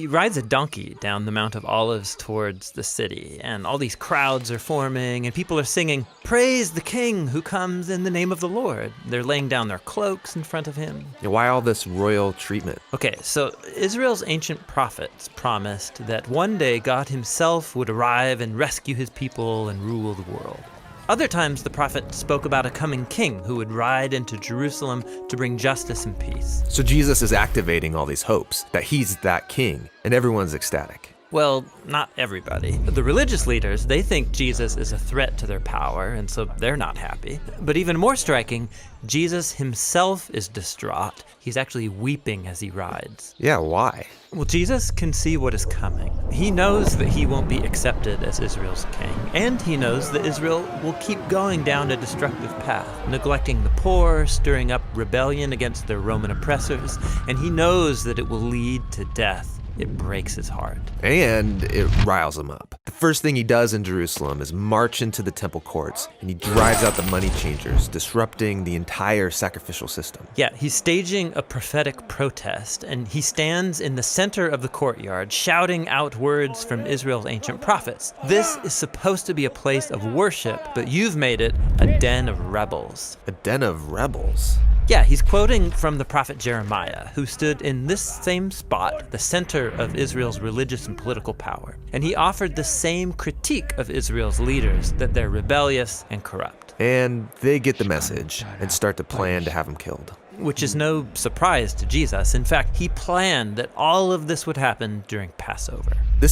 He rides a donkey down the Mount of Olives towards the city, and all these crowds are forming, and people are singing, "Praise the King who comes in the name of the Lord." They're laying down their cloaks in front of him. Why all this royal treatment? Okay, so Israel's ancient prophets promised that one day God himself would arrive and rescue his people and rule the world. Other times, the prophet spoke about a coming king who would ride into Jerusalem to bring justice and peace. So Jesus is activating all these hopes that he's that king, and everyone's ecstatic. Well, not everybody. The religious leaders, they think Jesus is a threat to their power, and so they're not happy. But even more striking, Jesus himself is distraught. He's actually weeping as he rides. Yeah, why? Well, Jesus can see what is coming. He knows that he won't be accepted as Israel's king, and he knows that Israel will keep going down a destructive path, neglecting the poor, stirring up rebellion against their Roman oppressors, and he knows that it will lead to death. It breaks his heart. And it riles him up. The first thing he does in Jerusalem is march into the temple courts, and he drives out the money changers, disrupting the entire sacrificial system. Yeah, he's staging a prophetic protest, and he stands in the center of the courtyard, shouting out words from Israel's ancient prophets. This is supposed to be a place of worship, but you've made it a den of rebels. A den of rebels? Yeah, he's quoting from the prophet Jeremiah, who stood in this same spot, the center of Israel's religious and political power. And he offered the same critique of Israel's leaders, that they're rebellious and corrupt. And they get the message and start to plan to have him killed. Which is no surprise to Jesus. In fact, he planned that all of this would happen during Passover. This